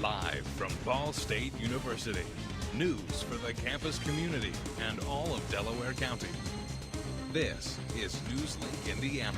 Live from Ball State University. News for the campus community and all of Delaware County. This is Newslink, Indiana.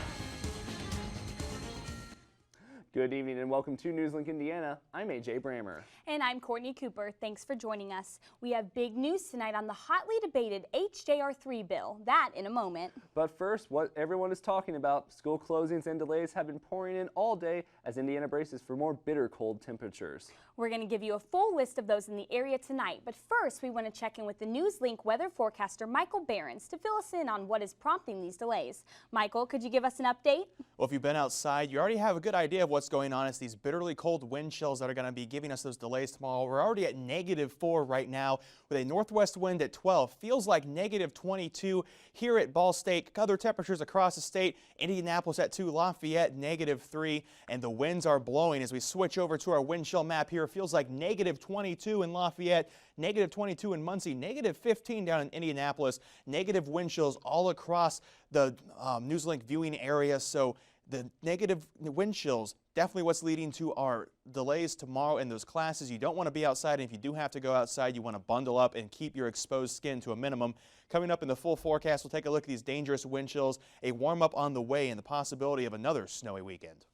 Good evening and welcome to Newslink, Indiana. I'm AJ Brammer. And I'm Courtney Cooper. Thanks for joining us. We have big news tonight on the hotly debated HJR3 bill. That in a moment. But first, what everyone is talking about, school closings and delays have been pouring in all day as Indiana braces for more bitter cold temperatures. We're going to give you a full list of those in the area tonight. But first, we want to check in with the Newslink weather forecaster Michael Behrens to fill us in on what is prompting these delays. Michael, could you give us an update? Well, if you've been outside, you already have a good idea of what's going on. It's these bitterly cold wind chills that are going to be giving us those delays tomorrow. We're already at -4 right now with a northwest wind at 12. Feels like -22 here at Ball State. Other temperatures across the state. Indianapolis at 2, Lafayette -3, and the winds are blowing. As we switch over to our wind chill map here, feels like -22 in Lafayette, -22 in Muncie, -15 down in Indianapolis. Negative wind chills all across the Newslink viewing area. So the negative wind chills, definitely what's leading to our delays tomorrow in those classes. You don't want to be outside, and if you do have to go outside, you want to bundle up and keep your exposed skin to a minimum. Coming up in the full forecast, we'll take a look at these dangerous wind chills, a warm-up on the way, and the possibility of another snowy weekend.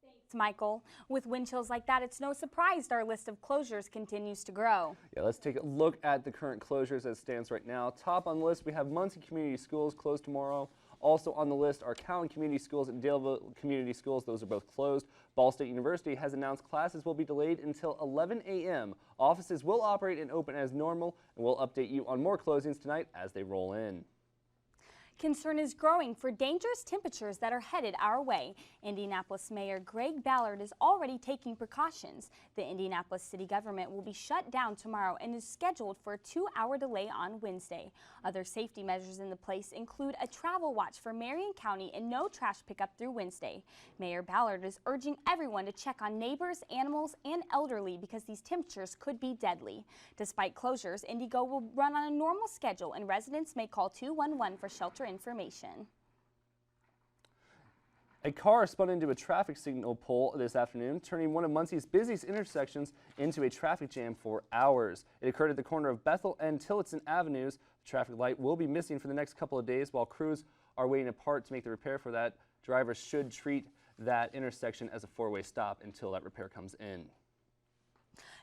Thanks, Michael. With wind chills like that, it's no surprise our list of closures continues to grow. Yeah, let's take a look at the current closures as it stands right now. Top on the list, we have Muncie Community Schools closed tomorrow. Also on the list are Cowan Community Schools and Daleville Community Schools. Those are both closed. Ball State University has announced classes will be delayed until 11 a.m. Offices will operate and open as normal, and we'll update you on more closings tonight as they roll in. Concern is growing for dangerous temperatures that are headed our way. Indianapolis Mayor Greg Ballard is already taking precautions. The Indianapolis city government will be shut down tomorrow and is scheduled for a 2-hour delay on Wednesday. Other safety measures in the place include a travel watch for Marion County and no trash pickup through Wednesday. Mayor Ballard is urging everyone to check on neighbors, animals, and elderly because these temperatures could be deadly. Despite closures, Indigo will run on a normal schedule and residents may call 211 for shelter information. A car spun into a traffic signal pole this afternoon, turning one of Muncie's busiest intersections into a traffic jam for hours. It occurred at the corner of Bethel and Tillotson Avenues. The traffic light will be missing for the next couple of days while crews are waiting apart to make the repair for that. Drivers should treat that intersection as a 4-way stop until that repair comes in.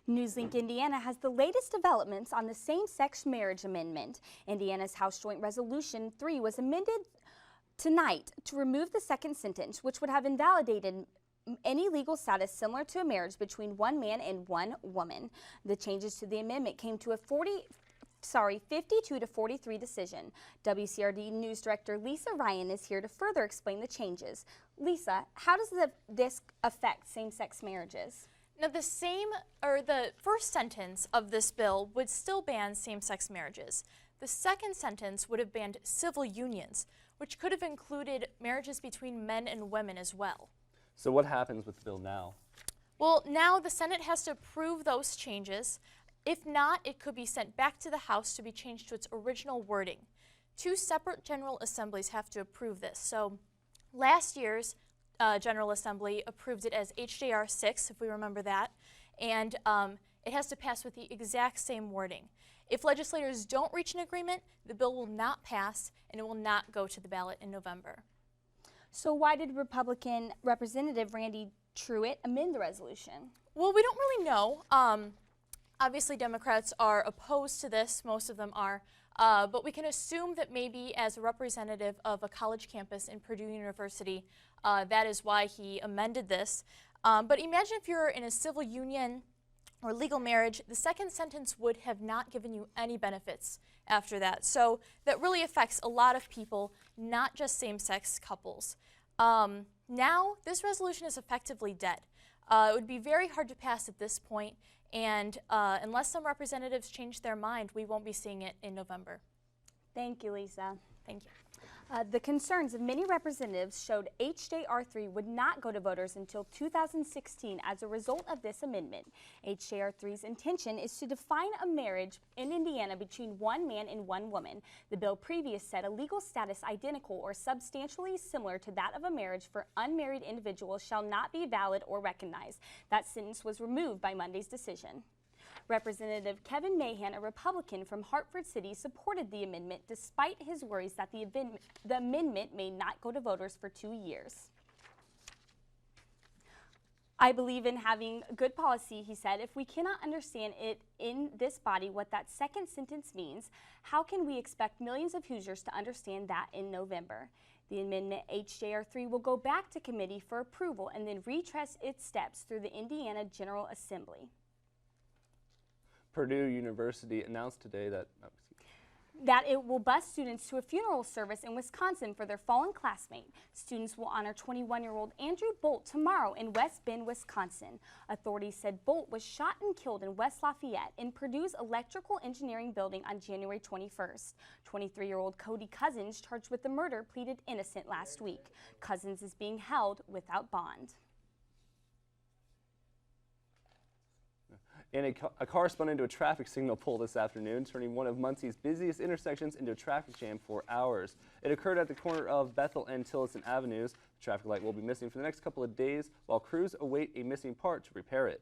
Newslink Indiana has the latest developments on the same-sex marriage amendment. Indiana's House Joint Resolution 3 was amended tonight to remove the second sentence, which would have invalidated any legal status similar to a marriage between one man and one woman. The changes to the amendment came to a 52-43 decision. WCRD News Director Lisa Ryan is here to further explain the changes. Lisa, how does this affect same-sex marriages? Now, the first sentence of this bill would still ban same-sex marriages. The second sentence would have banned civil unions, which could have included marriages between men and women as well. So what happens with the bill now? Well, now the Senate has to approve those changes. If not, it could be sent back to the House to be changed to its original wording. 2 separate General Assemblies have to approve this. So last year's General Assembly approved it as HJR 6, if we remember that, and it has to pass with the exact same wording. If legislators don't reach an agreement, the bill will not pass and it will not go to the ballot in November. So why did Republican Representative Randy Truitt amend the resolution? Well, we don't really know. Obviously, Democrats are opposed to this, most of them are, but we can assume that maybe as a representative of a college campus in Purdue University, that is why he amended this. But imagine if you're in a civil union or legal marriage, the second sentence would have not given you any benefits after that. So that really affects a lot of people, not just same-sex couples. Now, this resolution is effectively dead. It would be very hard to pass at this point, and unless some representatives change their mind, we won't be seeing it in November. Thank you, Lisa. Thank you. The concerns of many representatives showed HJR3 would not go to voters until 2016 as a result of this amendment. HJR3's intention is to define a marriage in Indiana between one man and one woman. The bill previously said a legal status identical or substantially similar to that of a marriage for unmarried individuals shall not be valid or recognized. That sentence was removed by Monday's decision. Representative Kevin Mahan, a Republican from Hartford City, supported the amendment despite his worries that the amendment may not go to voters for 2 years. I believe in having good policy, he said. If we cannot understand it in this body what that second sentence means, how can we expect millions of Hoosiers to understand that in November? The amendment HJR3 will go back to committee for approval and then retrace its steps through the Indiana General Assembly. Purdue University announced today that It will bus students to a funeral service in Wisconsin for their fallen classmate. Students will honor 21-year-old Andrew Bolt tomorrow in West Bend, Wisconsin. Authorities said Bolt was shot and killed in West Lafayette in Purdue's electrical engineering building on January 21st. 23-year-old Cody Cousins, charged with the murder, pleaded innocent last week. Cousins is being held without bond. And a car spun into a traffic signal pole this afternoon, turning one of Muncie's busiest intersections into a traffic jam for hours. It occurred at the corner of Bethel and Tillotson Avenues. The traffic light will be missing for the next couple of days while crews await a missing part to repair it.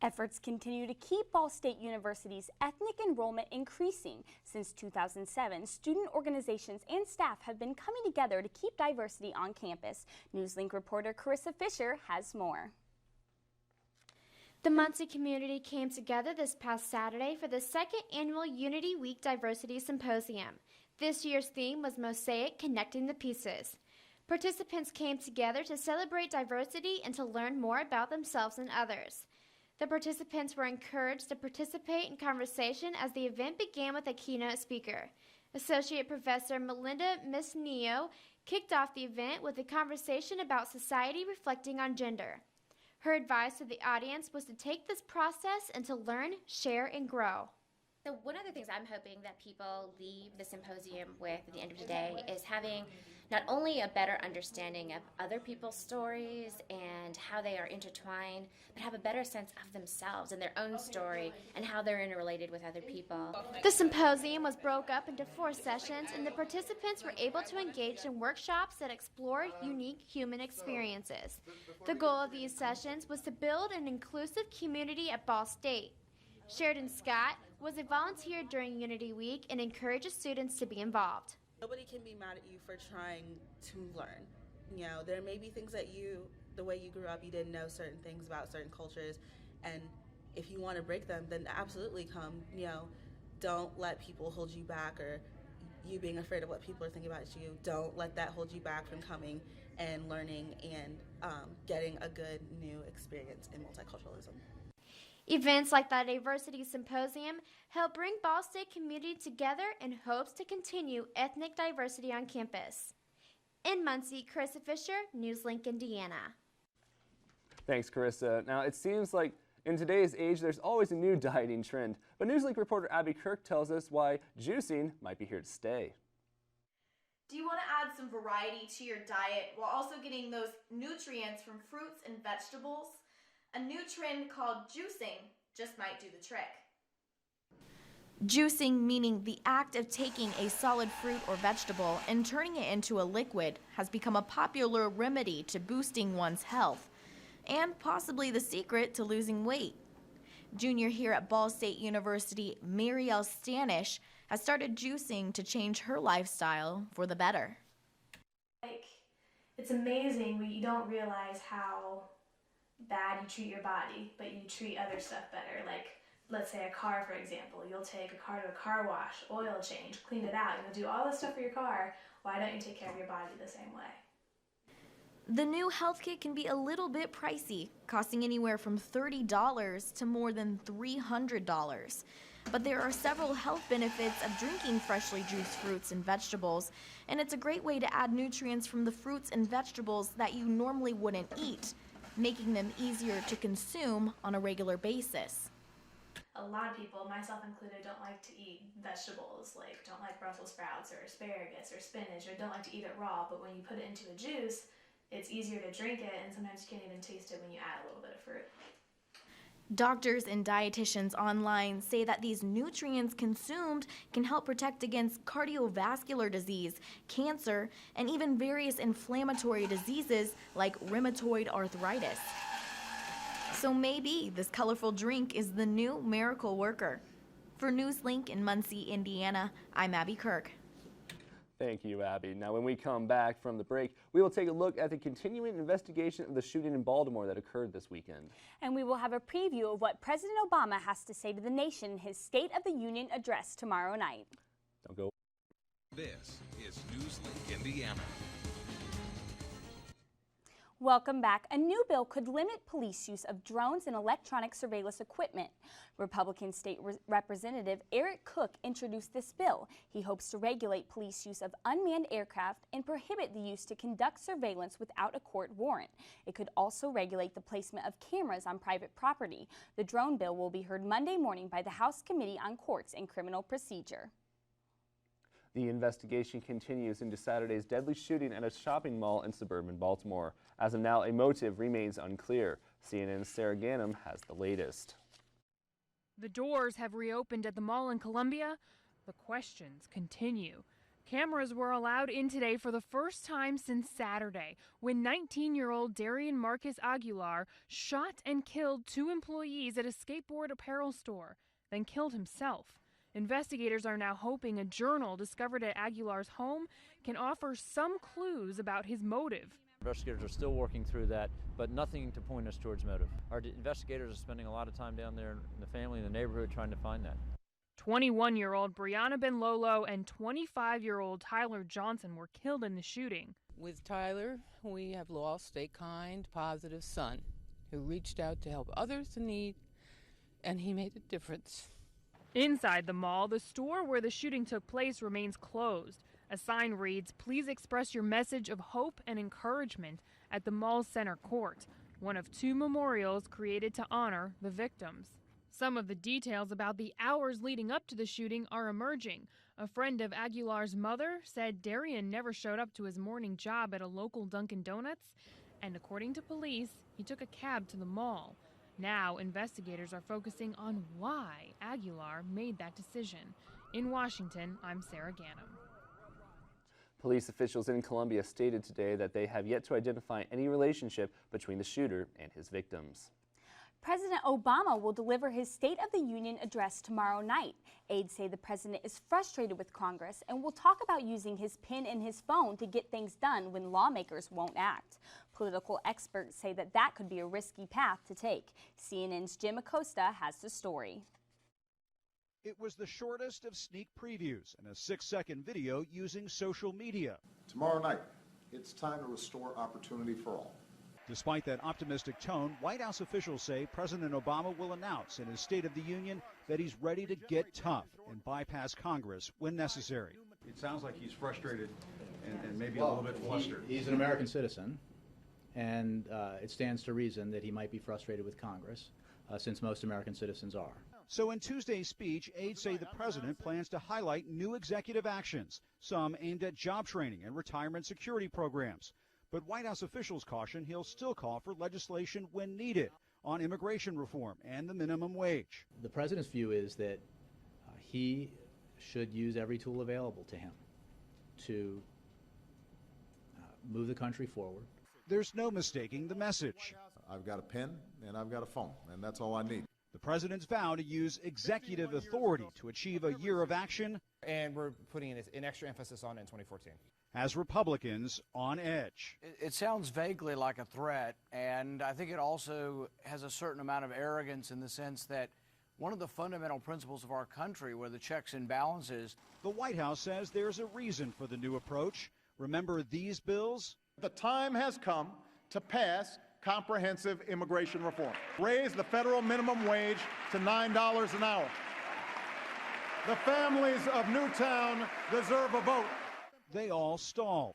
Efforts continue to keep Ball State University's ethnic enrollment increasing. Since 2007, student organizations and staff have been coming together to keep diversity on campus. Newslink reporter Carissa Fisher has more. The Muncie community came together this past Saturday for the second annual Unity Week Diversity Symposium. This year's theme was Mosaic, Connecting the Pieces. Participants came together to celebrate diversity and to learn more about themselves and others. The participants were encouraged to participate in conversation as the event began with a keynote speaker. Associate Professor Melinda Misnio kicked off the event with a conversation about society reflecting on gender. Her advice to the audience was to take this process and to learn, share, and grow. So one of the things I'm hoping that people leave the symposium with at the end of the day is having not only a better understanding of other people's stories and how they are intertwined, but have a better sense of themselves and their own story and how they're interrelated with other people. The symposium was broke up into 4 sessions, and the participants were able to engage in workshops that explored unique human experiences. The goal of these sessions was to build an inclusive community at Ball State. Sheridan Scott was a volunteer during Unity Week and encourages students to be involved. Nobody can be mad at you for trying to learn. You know, there may be things that the way you grew up, you didn't know certain things about certain cultures, and if you want to break them, then absolutely come. You know, don't let people hold you back, or you being afraid of what people are thinking about you. Don't let that hold you back from coming and learning and getting a good new experience in multiculturalism. Events like the Diversity Symposium help bring Ball State community together in hopes to continue ethnic diversity on campus. In Muncie, Carissa Fisher, Newslink, Indiana. Thanks, Carissa. Now, it seems like in today's age, there's always a new dieting trend, but Newslink reporter Abby Kirk tells us why juicing might be here to stay. Do you want to add some variety to your diet while also getting those nutrients from fruits and vegetables? A new trend called juicing just might do the trick. Juicing, meaning the act of taking a solid fruit or vegetable and turning it into a liquid, has become a popular remedy to boosting one's health and possibly the secret to losing weight. Junior here at Ball State University, Marielle Stanish, has started juicing to change her lifestyle for the better. It's amazing when you don't realize how bad you treat your body, but you treat other stuff better. Like, let's say a car, for example. You'll take a car to a car wash, oil change, clean it out. You'll do all this stuff for your car. Why don't you take care of your body the same way? The new health kit can be a little bit pricey, costing anywhere from $30 to more than $300. But there are several health benefits of drinking freshly juiced fruits and vegetables, and it's a great way to add nutrients from the fruits and vegetables that you normally wouldn't eat, making them easier to consume on a regular basis. A lot of people, myself included, don't like to eat vegetables, like don't like Brussels sprouts or asparagus or spinach, or don't like to eat it raw, but when you put it into a juice, it's easier to drink it, and sometimes you can't even taste it when you add a little bit of fruit. Doctors and dietitians online say that these nutrients consumed can help protect against cardiovascular disease, cancer, and even various inflammatory diseases like rheumatoid arthritis. So maybe this colorful drink is the new miracle worker. For Newslink in Muncie, Indiana, I'm Abby Kirk. Thank you, Abby. Now, when we come back from the break, we will take a look at the continuing investigation of the shooting in Baltimore that occurred this weekend. And we will have a preview of what President Obama has to say to the nation in his State of the Union address tomorrow night. Don't go. This is Newslink Indiana. Welcome back. A new bill could limit police use of drones and electronic surveillance equipment. Republican State Representative Eric Cook introduced this bill. He hopes to regulate police use of unmanned aircraft and prohibit the use to conduct surveillance without a court warrant. It could also regulate the placement of cameras on private property. The drone bill will be heard Monday morning by the House Committee on Courts and Criminal Procedure. The investigation continues into Saturday's deadly shooting at a shopping mall in suburban Baltimore. As of now, a motive remains unclear. CNN's Sarah Gannum has the latest. The doors have reopened at the mall in Columbia. The questions continue. Cameras were allowed in today for the first time since Saturday, when 19-year-old Darian Marcus Aguilar shot and killed 2 employees at a skateboard apparel store, then killed himself. Investigators are now hoping a journal discovered at Aguilar's home can offer some clues about his motive. Investigators are still working through that, but nothing to point us towards motive. Our investigators are spending a lot of time down there in the family and the neighborhood trying to find that. 21-year-old Brianna Benlolo and 25-year-old Tyler Johnson were killed in the shooting. With Tyler, we have lost a kind, positive son who reached out to help others in need, and he made a difference. Inside the mall, the store where the shooting took place remains closed. A sign reads, "Please express your message of hope and encouragement at the mall's center court," one of 2 memorials created to honor the victims. Some of the details about the hours leading up to the shooting are emerging. A friend of Aguilar's mother said Darian never showed up to his morning job at a local Dunkin' Donuts, and according to police, he took a cab to the mall. Now, investigators are focusing on why Aguilar made that decision. In Washington, I'm Sarah Gannum. Police officials in Columbia stated today that they have yet to identify any relationship between the shooter and his victims. President Obama will deliver his State of the Union address tomorrow night. Aides say the president is frustrated with Congress and will talk about using his pen and his phone to get things done when lawmakers won't act. Political experts say that that could be a risky path to take. CNN's Jim Acosta has the story. It was the shortest of sneak previews and a 6-second video using social media. Tomorrow night, it's time to restore opportunity for all. Despite that optimistic tone, White House officials say President Obama will announce in his State of the Union that he's ready to get tough and bypass Congress when necessary. It sounds like he's frustrated and maybe a little bit flustered. He's an American citizen, and it stands to reason that he might be frustrated with Congress, since most American citizens are. So in Tuesday's speech, aides say the president plans to highlight new executive actions, some aimed at job training and retirement security programs. But White House officials caution he'll still call for legislation when needed on immigration reform and the minimum wage. The president's view is that he should use every tool available to him to move the country forward. There's no mistaking the message. I've got a pen and I've got a phone, and that's all I need. The president's vow to use executive authority to achieve a year of action. And we're putting an extra emphasis on it in 2014. Has Republicans on edge. It sounds vaguely like a threat, and I think it also has a certain amount of arrogance in the sense that one of the fundamental principles of our country were the checks and balances. The White House says there's a reason for the new approach. Remember these bills? The time has come to pass comprehensive immigration reform. Raise the federal minimum wage to $9 an hour. The families of Newtown deserve a vote. They all stalled.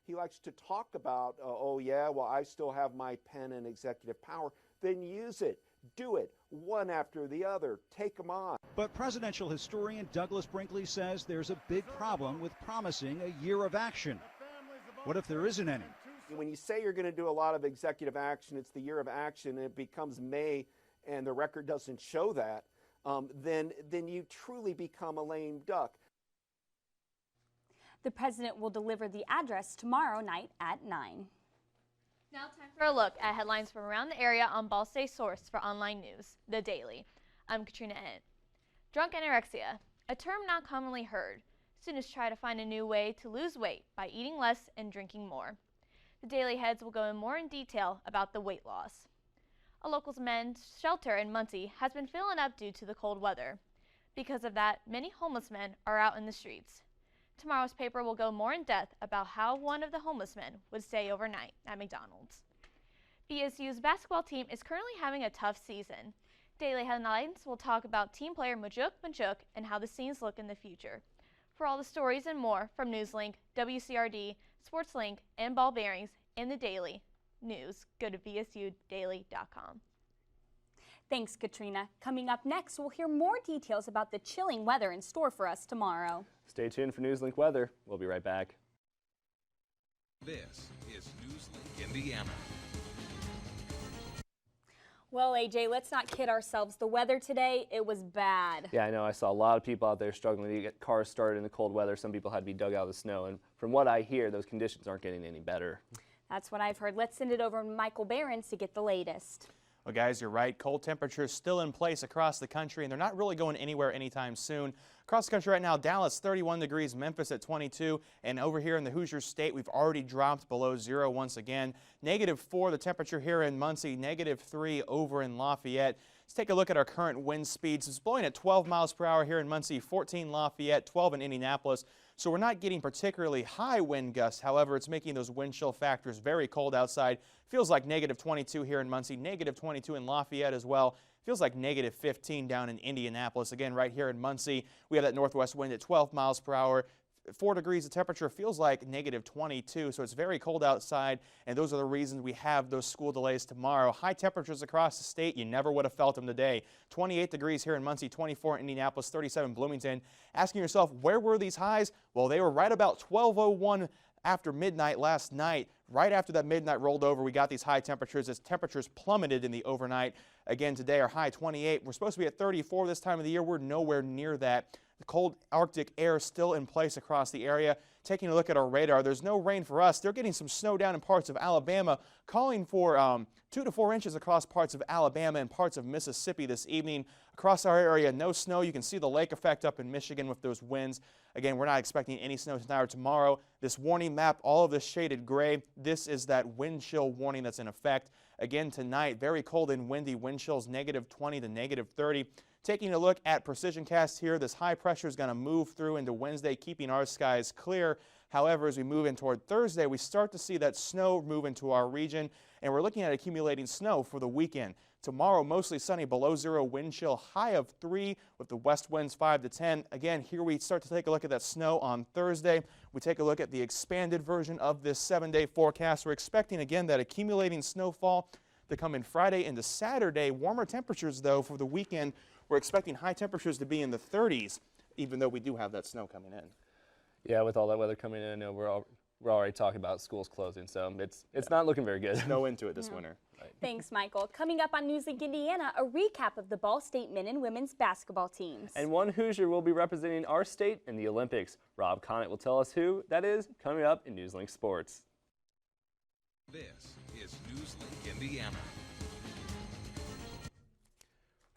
He likes to talk about, oh yeah, well I still have my pen and executive power. Then use it. Do it, one after the other. Take them on. But presidential historian Douglas Brinkley says there's a big problem with promising a year of action. What if there isn't any? When you say you're going to do a lot of executive action, it's the year of action, and it becomes May, and the record doesn't show that, then you truly become a lame duck. The president will deliver the address tomorrow night at 9. Now time for a look at headlines from around the area on Ball State source for online news, The Daily. I'm Katrina Ent. Drunk anorexia, a term not commonly heard. Students try to find a new way to lose weight by eating less and drinking more. The Daily heads will go in more in detail about the weight loss. A local men's shelter in Muncie has been filling up due to the cold weather. Because of that, many homeless men are out in the streets. Tomorrow's paper will go more in depth about how one of the homeless men would stay overnight at McDonald's. BSU's basketball team is currently having a tough season. Daily Headlines will talk about team player Majuk and how the scenes look in the future. For all the stories and more from Newslink, WCRD, SportsLink, and Ball Bearings, and the Daily News, go to bsudaily.com. Thanks, Katrina. Coming up next, we'll hear more details about the chilling weather in store for us tomorrow. Stay tuned for Newslink weather. We'll be right back. This is Newslink Indiana. Well, AJ, let's not kid ourselves. The weather today, it was bad. Yeah, I know. I saw a lot of people out there struggling to get cars started in the cold weather. Some people had to be dug out of the snow. And from what I hear, those conditions aren't getting any better. That's what I've heard. Let's send it over to Michael Behrens to get the latest. Well, guys, you're right. Cold temperatures still in place across the country, and they're not really going anywhere anytime soon. Across the country right now, Dallas 31 degrees, Memphis at 22, and over here in the Hoosier State, we've already dropped below zero once again. -4 the temperature here in Muncie, -3 over in Lafayette. Let's take a look at our current wind speeds. It's blowing at 12 miles per hour here in Muncie, 14 Lafayette, 12 in Indianapolis. So we're not getting particularly high wind gusts. However, it's making those wind chill factors very cold outside. Feels like -22 here in Muncie, -22 in Lafayette as well. Feels like -15 down in Indianapolis. Again, right here in Muncie, we have that northwest wind at 12 miles per hour. 4 degrees of temperature feels like -22, so it's very cold outside, and those are the reasons we have those school delays tomorrow. High temperatures across the state, you never would have felt them today. 28 degrees here in Muncie, 24 in Indianapolis, 37 in Bloomington. Asking yourself, where were these highs? Well, they were right about 12:01 after midnight last night. Right after that midnight rolled over, we got these high temperatures as temperatures plummeted in the overnight. Again, today our high 28. We're supposed to be at 34 this time of the year. We're nowhere near that. The cold Arctic air still in place across the area. Taking a look at our radar, there's no rain for us. They're getting some snow down in parts of Alabama, calling for 2 to 4 inches across parts of Alabama and parts of Mississippi this evening. Across our area, no snow. You can see the lake effect up in Michigan with those winds. Again, we're not expecting any snow tonight or tomorrow. This warning map, all of this shaded gray, this is that wind chill warning that's in effect. Again, tonight, very cold and windy, wind chills -20 to -30. Taking a look at precision cast here, this high pressure is going to move through into Wednesday, keeping our skies clear. However, as we move in toward Thursday, we start to see that snow move into our region, and we're looking at accumulating snow for the weekend. Tomorrow, mostly sunny, below zero wind chill, high of 3 with the west winds 5 to 10. Again, here we start to take a look at that snow on Thursday. We take a look at the expanded version of this 7-day forecast. We're expecting, again, that accumulating snowfall to come in Friday into Saturday. Warmer temperatures, though, for the weekend. We're expecting high temperatures to be in the 30s, even though we do have that snow coming in. Yeah, with all that weather coming in, I know we're already talking about schools closing, so it's not looking very good. Snow into it this winter. Right. Thanks, Michael. Coming up on Newslink Indiana, a recap of the Ball State men and women's basketball teams. And one Hoosier will be representing our state in the Olympics. Rob Connett will tell us who that is coming up in Newslink Sports. This is Newslink Indiana.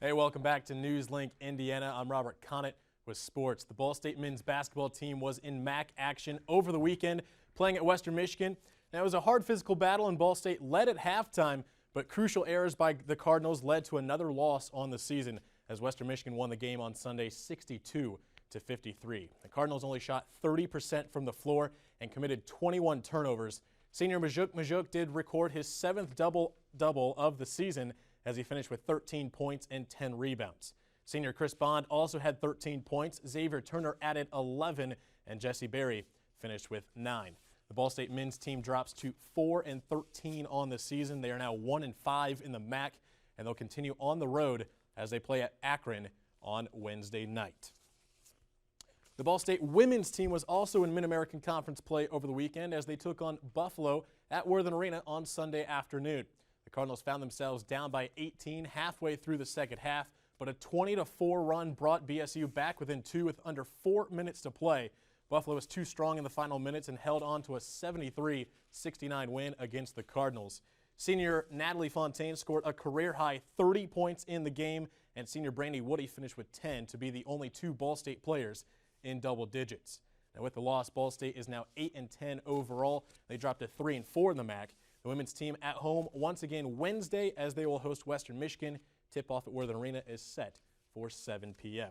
Hey, welcome back to Newslink Indiana. I'm Robert Connett with sports. The Ball State men's basketball team was in MAC action over the weekend, playing at Western Michigan. Now, it was a hard physical battle, and Ball State led at halftime, but crucial errors by the Cardinals led to another loss on the season as Western Michigan won the game on Sunday 62 to 53. The Cardinals only shot 30% from the floor and committed 21 turnovers. Senior Majuk did record his 7th double-double of the season as he finished with 13 points and 10 rebounds. Senior Chris Bond also had 13 points. Xavier Turner added 11, and Jesse Berry finished with 9. The Ball State men's team drops to 4-13 on the season. They are now 1-5 in the MAC, and they'll continue on the road as they play at Akron on Wednesday night. The Ball State women's team was also in Mid-American Conference play over the weekend as they took on Buffalo at Worthen Arena on Sunday afternoon. The Cardinals found themselves down by 18 halfway through the second half, but a 20-4 run brought BSU back within 2 with under 4 minutes to play. Buffalo was too strong in the final minutes and held on to a 73-69 win against the Cardinals. Senior Natalie Fontaine scored a career-high 30 points in the game, and senior Brandy Woody finished with 10 to be the only 2 Ball State players in double digits. Now with the loss, Ball State is now 8-10 overall. They dropped to 3-4 in the MAC. The women's team at home once again Wednesday as they will host Western Michigan. Tip-off at Worthen Arena is set for 7 p.m.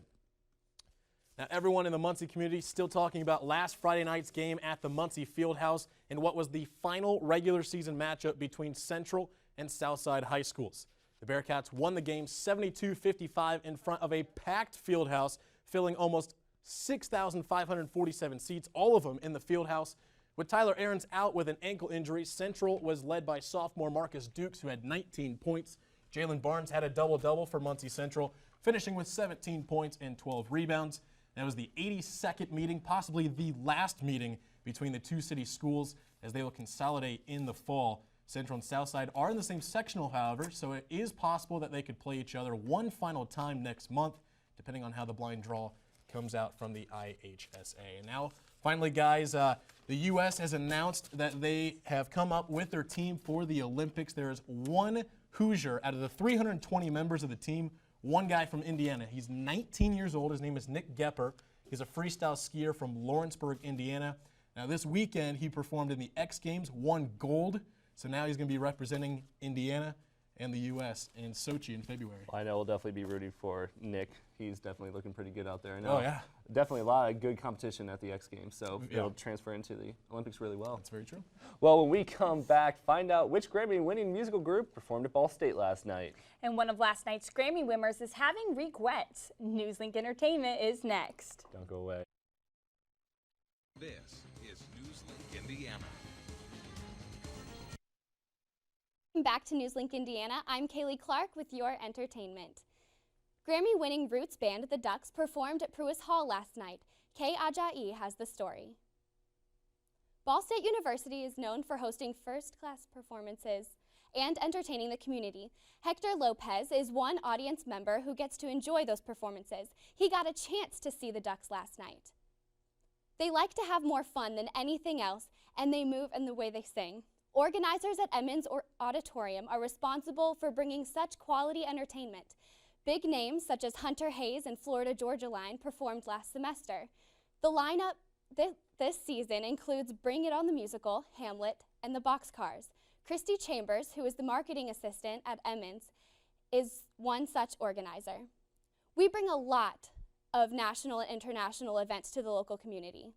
Now everyone in the Muncie community still talking about last Friday night's game at the Muncie Fieldhouse and what was the final regular season matchup between Central and Southside high schools. The Bearcats won the game 72-55 in front of a packed Fieldhouse, filling almost 6,547 seats, all of them in the Fieldhouse. With Tyler Ahrens out with an ankle injury, Central was led by sophomore Marcus Dukes, who had 19 points. Jalen Barnes had a double-double for Muncie Central, finishing with 17 points and 12 rebounds. That was the 82nd meeting, possibly the last meeting between the two city schools as they will consolidate in the fall. Central and Southside are in the same sectional, however, so it is possible that they could play each other one final time next month, depending on how the blind draw comes out from the IHSA. And now, finally, guys, the U.S. has announced that they have come up with their team for the Olympics. There is one Hoosier out of the 320 members of the team, one guy from Indiana. He's 19 years old. His name is Nick Gepper. He's a freestyle skier from Lawrenceburg, Indiana. Now, this weekend, he performed in the X Games, won gold. So now he's going to be representing Indiana and the U.S. in Sochi in February. I know we'll definitely be rooting for Nick. He's definitely looking pretty good out there. I know. Oh, yeah. Definitely a lot of good competition at the X Games, so it'll transfer into the Olympics really well. That's very true. Well, when we come back, find out which Grammy-winning musical group performed at Ball State last night. And one of last night's Grammy winners is having regrets. Newslink Entertainment is next. Don't go away. This is Newslink Indiana. Back to Newslink Indiana, I'm Kaylee Clark with your entertainment. Grammy-winning roots band The Ducks performed at Pruis Hall last night. Kay Ajayi has the story. Ball State University is known for hosting first-class performances and entertaining the community. Hector Lopez is one audience member who gets to enjoy those performances. He got a chance to see the Ducks last night. They like to have more fun than anything else, and they move in the way they sing. Organizers at Emmons Auditorium are responsible for bringing such quality entertainment. Big names such as Hunter Hayes and Florida Georgia Line performed last semester. The lineup this season includes Bring It On the Musical, Hamlet, and the Boxcars. Christy Chambers, who is the marketing assistant at Emmons, is one such organizer. We bring a lot of national and international events to the local community.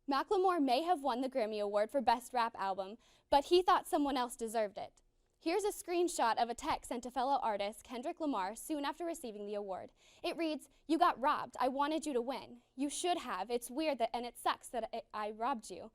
Macklemore may have won the Grammy Award for Best Rap Album, but he thought someone else deserved it. Here's a screenshot of a text sent to fellow artist Kendrick Lamar soon after receiving the award. It reads, "You got robbed. I wanted you to win. You should have. It's weird and it sucks that I robbed you.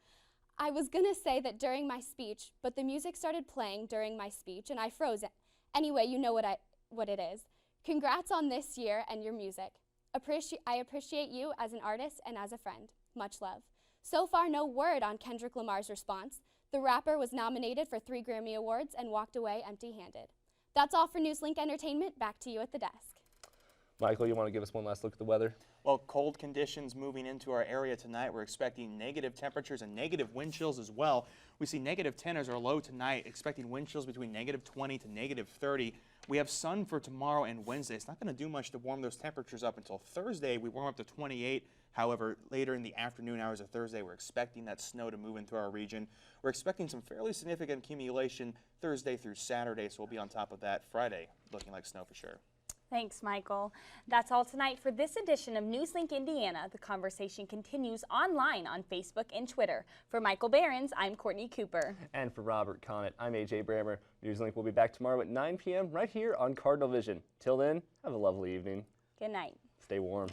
I was gonna say that during my speech, but the music started playing during my speech and I froze it. Anyway, you know what it is. Congrats on this year and your music. I appreciate you as an artist and as a friend. Much love." So far, no word on Kendrick Lamar's response. The rapper was nominated for 3 Grammy Awards and walked away empty-handed. That's all for Newslink Entertainment. Back to you at the desk. Michael, you want to give us one last look at the weather? Well, cold conditions moving into our area tonight. We're expecting negative temperatures and negative wind chills as well. We see negative 10 as our low tonight, expecting wind chills between negative 20 to negative 30. We have sun for tomorrow and Wednesday. It's not going to do much to warm those temperatures up until Thursday. We warm up to 28. However, later in the afternoon hours of Thursday, we're expecting that snow to move into our region. We're expecting some fairly significant accumulation Thursday through Saturday, so we'll be on top of that Friday, looking like snow for sure. Thanks, Michael. That's all tonight for this edition of Newslink Indiana. The conversation continues online on Facebook and Twitter. For Michael Behrens, I'm Courtney Cooper. And for Robert Connett, I'm AJ Brammer. Newslink will be back tomorrow at 9 p.m. right here on Cardinal Vision. Till then, have a lovely evening. Good night. Stay warm.